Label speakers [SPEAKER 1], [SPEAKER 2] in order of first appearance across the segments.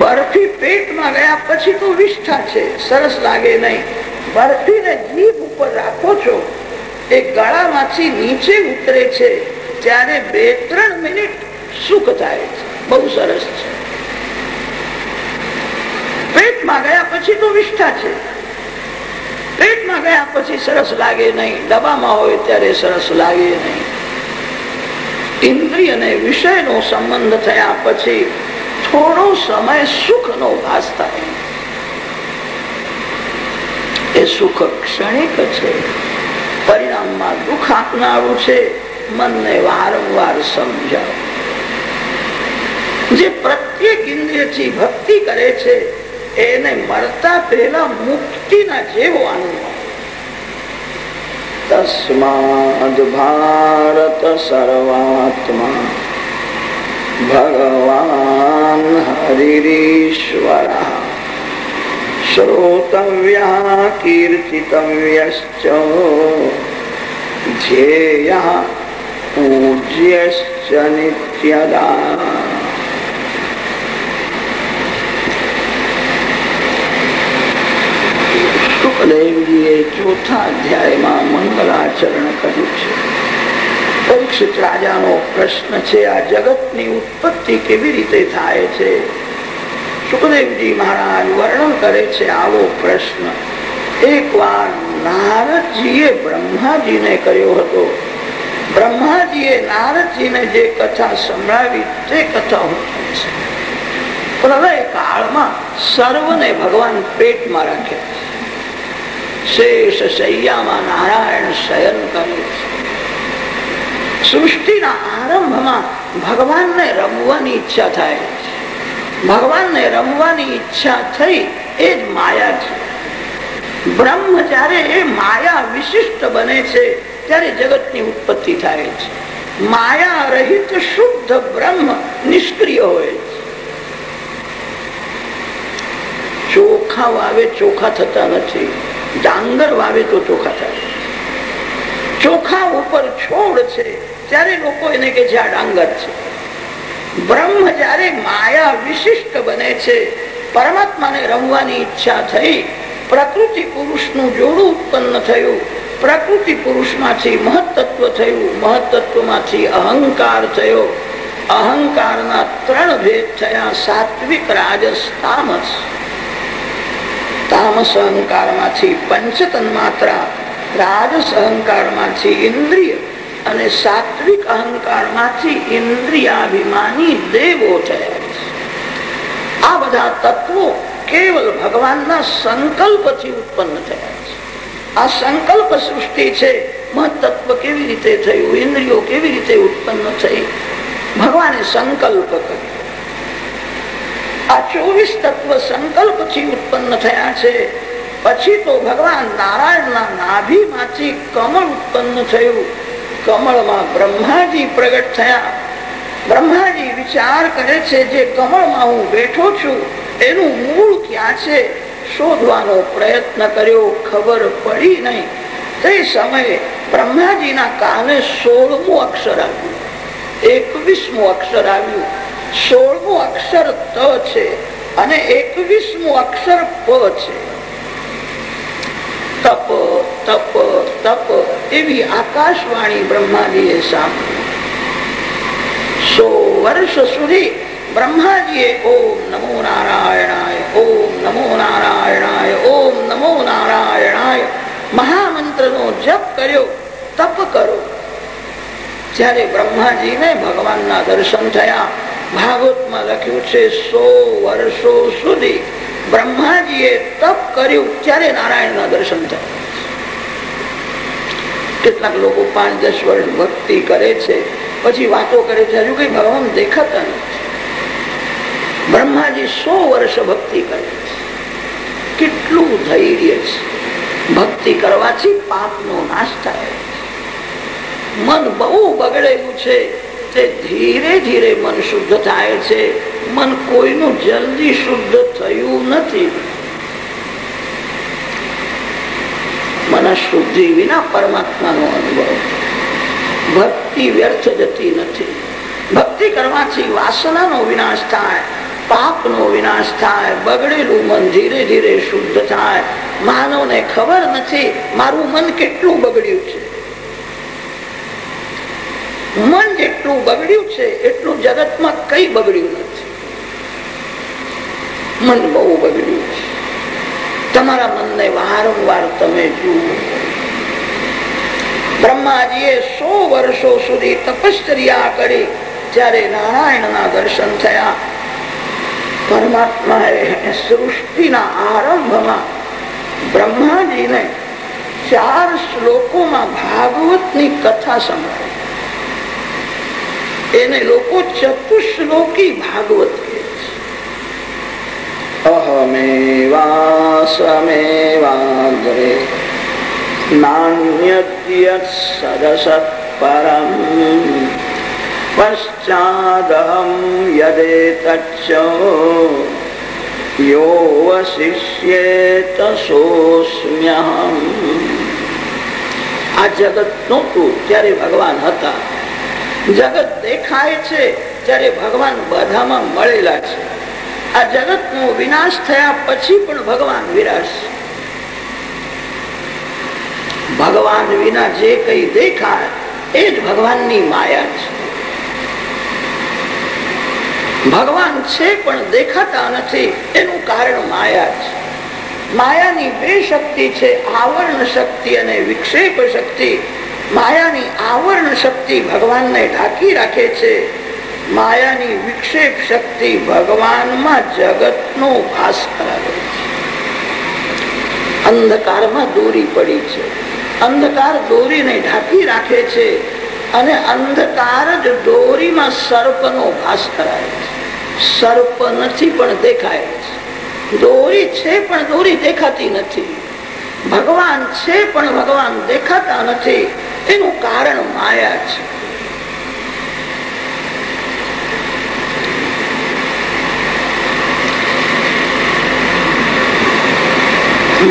[SPEAKER 1] બરફી પેટમાં ગયા પછી તો વિષ્ઠા છે, સરસ લાગે નહીં. બરફીને જીભ ઉપર રાખો છો, એ ગળામાંથી નીચે ઉતરે છે ત્યારે 2-3 મિનિટ સુખ થાય છે, બહુ સરસ છે. પેટમાં ગયા પછી તો વિષ્ઠા છે, પેટમાં ગયા પછી સરસ લાગે નહીં, ડબ્બામાં હોય ત્યારે સરસ લાગે નહીં. ઇન્દ્રિય અને વિષયનો સંબંધ થયા પછી થોડો સમય સુખનો ભાસ થાય. એ સુખ ક્ષણિક છે, પરિણામમાં દુઃખ આપનારું છે. મનને વારંવાર સમજાવો. જે પ્રત્યેક ઇન્દ્રિયથી ભક્તિ કરે છે એને મરતા પહેલા મુક્તિના જેવો આનંદ. તસ્માદ ભારત સર્વાત્મા ભગવાન હરિરીશ્વર શ્રોતવ્યા કીર્તિતવ્યશ્ચ ધ્યેયઃ પૂજ્યશ્ચ નિત્યદા. સુખદેવજીએ 4થા અધ્યાયમાં મંગલાચરણ કર્યું છે. પરીક્ષિત રાજાનો પ્રશ્ન છે, આ જગતની ઉત્પત્તિ કેવી રીતે થાય છે? સુખદેવજી મહારાજ વર્ણન કરે છે આવો પ્રશ્ન એક વાર નારદજીએ બ્રહ્માજીને કર્યો હતો. બ્રહ્માજીએ નારદજીને જે કથા સંભળાવી તે કથા છે. પ્રલય કાળમાં સર્વને ભગવાન પેટમાં રાખે છે. શેષ શૈયામાં નારાયણ શયન કરે છે. સૃષ્ટિના આરંભમાં ભગવાનને રમવાની ઈચ્છા થાય છે. ભગવાનને રમવાની ઈચ્છા થઈ એ જ માયા છે. બ્રહ્મ જયારે એ માયા વિશિષ્ટ બને છે ત્યારે જગતની ઉત્પત્તિ થાય છે. માયા રહિત શુદ્ધ બ્રહ્મ નિષ્ક્રિય હોય છે. ચોખા વાવે ચોખા થતા નથી, ડાંગર વાવે તો ચોખા થાય. ચોખા ઉપર છોડ છે ત્યારે લોકો એને કે છે આ ડાંગર છે. બ્રહ્મ જયારે માયા વિશિષ્ટ બને છે, પરમાત્માને રમવાની ઈચ્છા થઈ, પ્રકૃતિ પુરુષનું જોડું ઉત્પન્ન થયું. પ્રકૃતિ પુરુષમાંથી મહત્તત્વ થયું, મહત્તત્વમાંથી અહંકાર થયો. અહંકારના 3 ભેદ થયા, સાત્વિક, રાજસ, તામસ. તામસ અહંકારમાંથી પંચતન્માત્રા, રાજસ અહંકારમાંથી ઇન્દ્રિય અને સાત્વિક અહંકારમાંથી ઇન્દ્રિયાભિમાની દેવો થયા છે. આ બધા તત્વો કેવલ ભગવાનના સંકલ્પથી ઉત્પન્ન થયા છે. આ સંકલ્પ સૃષ્ટિ છે. મહત્તત્વ કેવી રીતે થયું, ઇન્દ્રિયો કેવી રીતે ઉત્પન્ન થઈ, ભગવાને સંકલ્પ કર્યો. આ 24 તત્વ સંકલ્પથી ઉત્પન્ન થયા છે. પછી તો ભગવાન નારાયણના નાભીમાંથી કમળ ઉત્પન્ન થયું. કમળમાં બ્રહ્માજી પ્રગટ થયા. બ્રહ્માજી વિચાર કરે છે જે કમળમાં હું બેઠો છું એનું મૂળ ક્યાં છે શોધવાનો પ્રયત્ન કર્યો, ખબર પડી નહીં. તે સમયે બ્રહ્માજીના કાને 16મું અક્ષર આવ્યું, 21મું અક્ષર આવ્યું. 16મું અક્ષર ત છે અને 21મું અક્ષર પ છે. તપ તપ તપ એવી આકાશવાણી બ્રહ્માજીએ સાંભળી. 100 વર્ષ સુધી બ્રહ્માજીએ ઓમ નમો નારાયણાય, ઓમ નમો નારાયણાય, ઓમ નમો નારાયણાય મહામંત્રનો જપ કર્યો, તપ કરો. જ્યારે બ્રહ્માજીને ભગવાનના દર્શન થયા, ભાગવતમાં લખ્યું છે 100 વર્ષો સુધી બ્રહ્માજીએ તપ કર્યું ત્યારે નારાયણના દર્શન થયા. કેટલાક લોકો 5-10 વર્ષ ભક્તિ કરે છે, પછી વાતો કરે છે હજુ કઈ ભગવાન દેખાતા નથી. બ્રહ્માજી 100 વર્ષ ભક્તિ કરે છે. કેટલું ધૈર્ય છે! ભક્તિ કરવાથી પાપનો નાશ થાય. મન બહુ બગડેલું છે તે ધીરે ધીરે મન શુદ્ધ થાય છે. મન કોઈનું જલ્દી શુદ્ધ થયું નથી. મન શુદ્ધિ વિના પરમાત્માનો અનુભવ. ભક્તિ વ્યર્થ જતી નથી. ભક્તિ કરવાથી વાસનાનો વિનાશ થાય. પાપનો વિનાશ થાય, બગડેલું મન ધીરે ધીરે શુદ્ધ થાય. માનવને ખબર નથી મારું મન કેટલું બગડ્યું છે. મન જેટલું બગડ્યું છે એટલું જગતમાં કઈ બગડ્યું નથી. મન બહુ બગડ્યું છે. તમારા મનને વારંવાર તમે જુઓ. બ્રહ્માજીએ 100 વર્ષો સુધી તપશ્ચર્યા કરી ત્યારે નારાયણના દર્શન થયા. પરમાત્માએ સૃષ્ટિના આરંભમાં બ્રહ્માજીને 4 શ્લોકોમાં ભાગવતની કથા સંભળાવી. એને લોકો ચતુશ્લોકી ભાગવત કહે છે. અહમેવાસમેવાગ્રે નાન્યત્યત સદસત પરમ પશ્ચાદહમ યદેતચ્ચ યો વશિષ્યેત સોસ્મ્યહમ. આ જગત નહોતું ત્યારે ભગવાન હતા. જગત દેખાય છે ત્યારે ભગવાન બધામાં મળેલા છે. આ જગતનો વિનાશ થયા પછી પણ ભગવાન વિરાજશે. ભગવાન વિના જે કઈ દેખાય એ જ ભગવાનની માયા છે. ભગવાન છે પણ દેખાતા નથી એનું કારણ માયા છે. માયાની 2 શક્તિ છે, આવરણ શક્તિ અને વિક્ષેપ શક્તિ. માયાની આવરણ શક્તિ ભગવાનને ઢાંકી રાખે છે. માયાની વિક્ષેપ શક્તિ ભગવાનમાં જગતનો ભાસ કરાવે છે. અંધકારમાં દોરી પડી છે. અંધકાર દોરીને ઢાંકી રાખે છે અને અંધકાર જ દોરીમાં સર્પનો ભાસ કરાવે છે. સર્પ નથી પણ દેખાય છે. દોરી છે પણ દોરી દેખાતી નથી. ભગવાન છે પણ ભગવાન દેખાતા નથી. એનું કારણ માયા છે.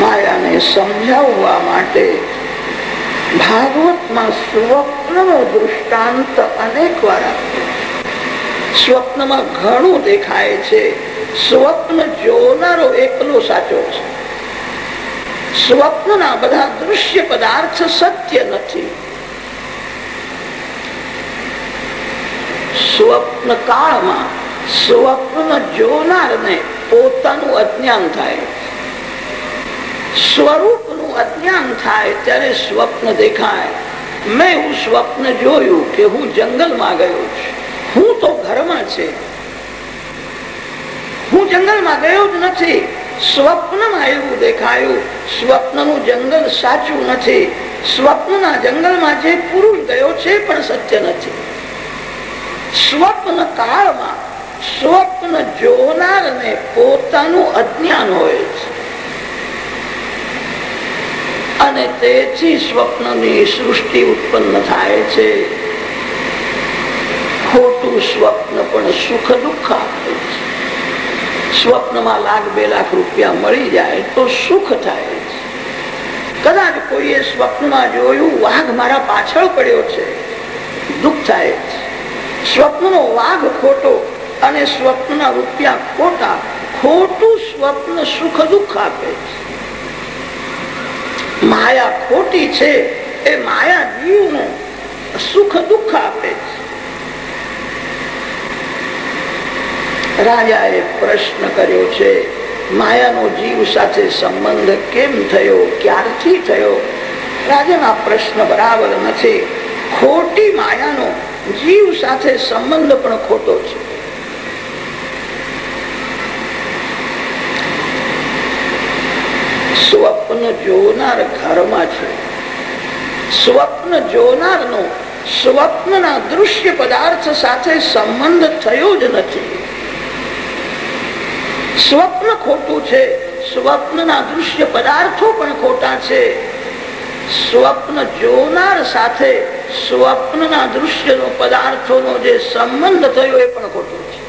[SPEAKER 1] માયાને સમજાવવા માટે ભાગવતમાં સ્વપ્નનો દૃષ્ટાંત અનેક વાર આપ્યો. સ્વપ્નમાં ઘણું દેખાય છે. સ્વપ્ન જોનારો એકલો સાચો છે. સ્વપ્નના બધા દૃશ્ય પદાર્થ સત્ય નથી. સ્વપ્ન કાળમાં સ્વપ્ન જોનારને પોતાનું અજ્ઞાન થાય. સ્વરૂપનું અજ્ઞાન થાય ત્યારે સ્વપ્ન દેખાય. મેં એવું સ્વપ્ન જોયું કે હું જંગલમાં ગયો છું. હું તો ઘરમાં છે. હું જંગલમાં ગયો જ નથી. સ્વપ્નમાં એવું દેખાયું. સ્વપ્નનું જંગલ સાચું નથી. સ્વપ્નના જંગલમાં જે પુરુષ ગયો છે પણ સત્ય નથી. સ્વપ્ન કાળમાં સ્વપ્ન જોનારને પોતાનું અજ્ઞાન હોય છે અને તેથી સ્વપ્નની સૃષ્ટિ ઉત્પન્ન થાય છે. ખોટું સ્વપ્ન પણ સુખ દુઃખ આપે છે. સ્વપ્નમાં ₹1,00,000 2,00,000 રૂપિયા મળી જાય તો સુખ થાય છે. કદાચ કોઈએ સ્વપ્નમાં જોયું વાઘ મારા પાછળ પડ્યો છે, દુઃખ થાય છે. સ્વપ્નનો વાઘ ખોટો અને સ્વપ્નના રૂપિયા ખોટા. ખોટું સ્વપ્ન સુખ દુઃખ આપે છે. માયા ખોટી છે એ માયા જીવને સુખ દુઃખ આપે છે. રાજાએ પ્રશ્ન કર્યો છે, માયાનો જીવ સાથે સંબંધ કેમ થયો, ક્યારથી થયો? રાજાના પ્રશ્ન બરાબર નથી. ખોટી માયાનો જીવ સાથે સંબંધ પણ ખોટો છે. સ્વપ્ન જોનાર ઘરમાં છે. સ્વપ્ન જોનારનો સ્વપ્નના દૃશ્ય પદાર્થ સાથે સંબંધ થયો જ નથી. સ્વપ્ન ખોટું છે. સ્વપ્નના દૃશ્ય પદાર્થો પણ ખોટા છે. સ્વપ્ન જોનાર સાથે સ્વપ્નના દૃશ્યનો પદાર્થોનો જે સંબંધ થયો એ પણ ખોટો છે.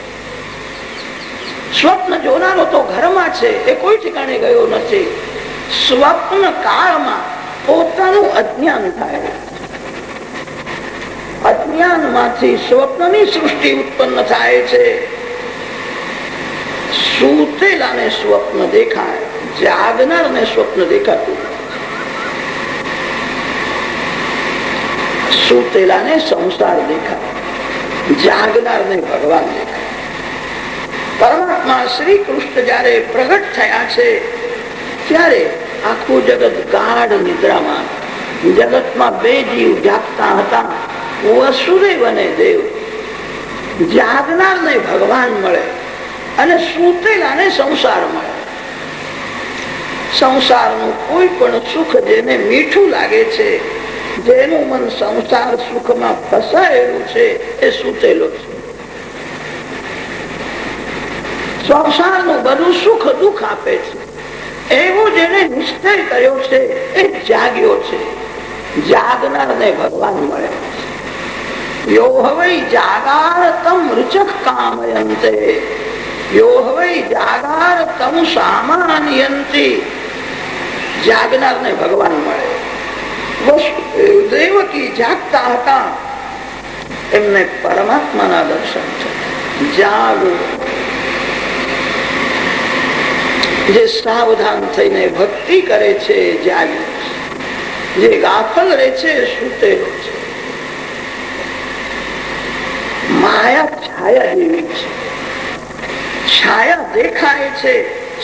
[SPEAKER 1] સ્વપ્ન જોનારો તો ઘરમાં છે, એ કોઈ ઠેકાણે ગયો નથી. સ્વપ્ન કાળમાં પોતાનું અજ્ઞાન થાય. અજ્ઞાનમાંથી સ્વપ્નની સૃષ્ટિ ઉત્પન્ન થાય છે. સૂતેલાને સ્વપ્ન દેખાય, જાગનારને સ્વપ્ન દેખાતું. સૂતેલાને સંસાર દેખાય, જાગનારને ભગવાન દેખાય. પરમાત્મા શ્રી કૃષ્ણ જયારે પ્રગટ થયા છે ત્યારે આખું જગત ગાઢ નિદ્રામાં. જગતમાં બે જીવ જાગતા હતા, વસુદેવ અને દેવ. જાગનારને ભગવાન મળે અને સૂતેલાને સંસાર મળે. સંસારનું કોઈ પણ સુખ જેને મીઠું લાગે છે, જેનું મન સંસાર સુખમાં ફસાયેલું છે, એ સૂતેલો છે. સંસારનું બધું સુખ દુઃખ આપે છે એવો જેને નિશ્ચય કર્યો છે એ જાગ્યો છે. જાગનારને ભગવાન મળે. યો હવૈ જાગારતમ ઋચક કામયંતે, યો હવૈ જાગારતમ સામાન્યંતિ. જાગનારને ભગવાન મળે. દેવકી જાગતા હતા, એમને પરમાત્માના દર્શન થયા. જાગો. જે સાવધાન થઈને ભક્તિ કરે છે જાગે, જે ગાફલ રહે છે સૂતેલો છે. માયા છાયા જેવી છે. છાયા દેખાય છે,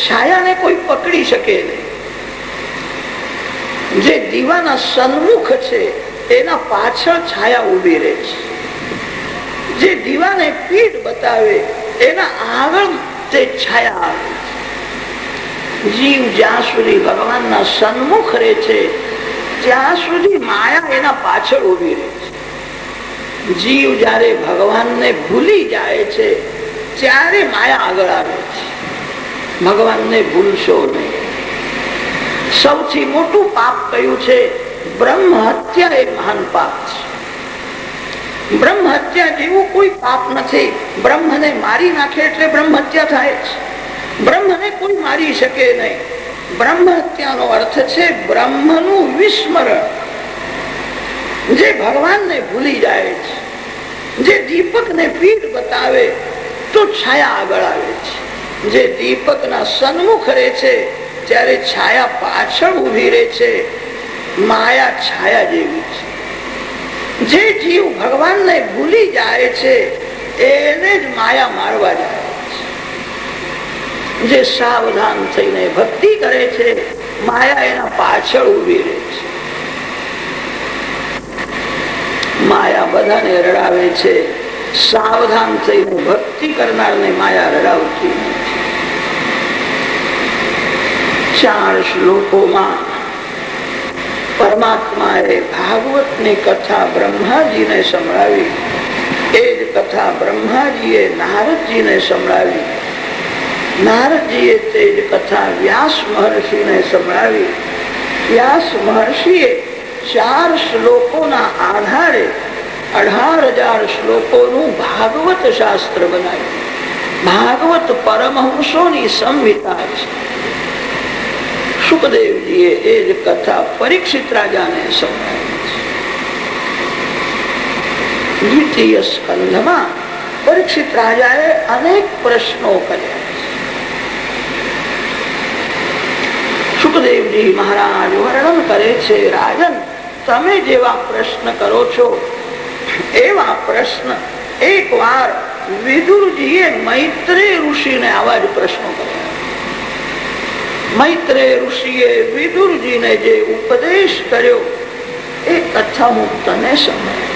[SPEAKER 1] છાયાને કોઈ પકડી શકે નહીં. જે દીવાના સન્મુખ છે એના પાછળ છાયા ઉભી રહે છે. જે દીવાને પીઠ બતાવે એના આગળ તે છાયા આવે છે. જીવ જ્યાં સુધી ભગવાનના સન્મુખ રહે છે ત્યાં સુધી માયા એના પાછળ ઉભી રહે છે. જીવ જયારે ભગવાનને ભૂલી જાય છે ત્યારે માયા આગળ આવે છે. ભગવાનને ભૂલશો નહીં. સૌથી મોટું પાપ કયું છે? બ્રહ્મ હત્યા એ મહાન પાપ છે. બ્રહ્મ હત્યા જેવું કોઈ પાપ નથી. બ્રહ્મને મારી નાખે એટલે બ્રહ્મ હત્યા થાય છે. બ્રહ્મને કોઈ મારી શકે નહીં. બ્રહ્મ હત્યાનો અર્થ છે બ્રહ્મનું વિસ્મરણ. જે ભગવાનને ભૂલી જાય છે, જે દીપકને પીઠ બતાવે તો છાયા આગળ આવે છે. જે દીપકના સન્મુખ રહે છે ત્યારે છાયા પાછળ ઉભી રહે છે. માયા છાયા જેવી છે. જે જીવ ભગવાનને ભૂલી જાય છે એને જ માયા મારવા જાય. જે સાવધાન થઈને ભક્તિ કરે છે માયા એના પાછળ ઉભી રહે છે. માયા બધાને રડાવે છે. સાવધાન થઈને ભક્તિ કરનારને માયા રડાવતી નથી. 4 શ્લોકોમાં પરમાત્માએ ભાગવતની કથા બ્રહ્માજીને સંભળાવી. એ જ કથા બ્રહ્માજીએ નારદજીને સંભળાવી. નારદજીએ તે જ કથા વ્યાસ મહર્ષિને સંભળાવી. વ્યાસ મહર્ષિએ 4 શ્લોકોના આધારે 18,000 શ્લોકોનું ભાગવત શાસ્ત્ર બનાવ્યું. ભાગવત પરમહંસોની સંહિતા છે. સુખદેવજીએ એ જ કથા પરીક્ષિત રાજાને સંભળાવી છે. દ્વિતીય સ્કંધમાં પરીક્ષિત રાજાએ અનેક પ્રશ્નો કર્યા. સુખદેવજી મહારાજ વર્ણન કરે છે, રાજન તમે જેવા પ્રશ્ન કરો છો એવા પ્રશ્ન એક વાર વિદુરજીએ મૈત્રેય ઋષિને આવા જ પ્રશ્નો કર્યા. મૈત્રેય ઋષિએ વિદુરજીને જે ઉપદેશ કર્યો એ કથા હું તને સંભળાવું.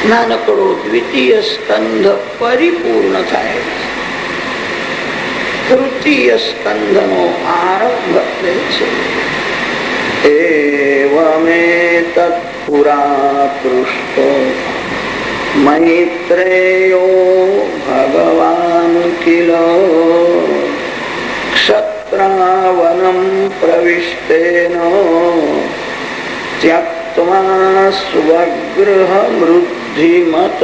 [SPEAKER 1] નાનકડો દ્વિતીય સ્કંધ પરિપૂર્ણ થાય. તૃતીય સ્કંધનો આરંભ કરે છે. એવમેતત્ પુરા પૃષ્ટો મૈત્રેયો ભગવાન કિલ ક્ષત્રાવનમ પ્રવિષ્ટેન ત્યક્ત્વા સ્વગૃહ મૃદ્ધિમત.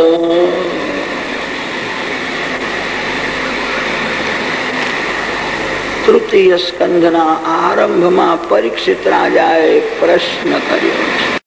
[SPEAKER 1] તૃતીય સ્કંધના આરંભમાં પરીક્ષિત રાજાએ પ્રશ્ન કર્યો છે.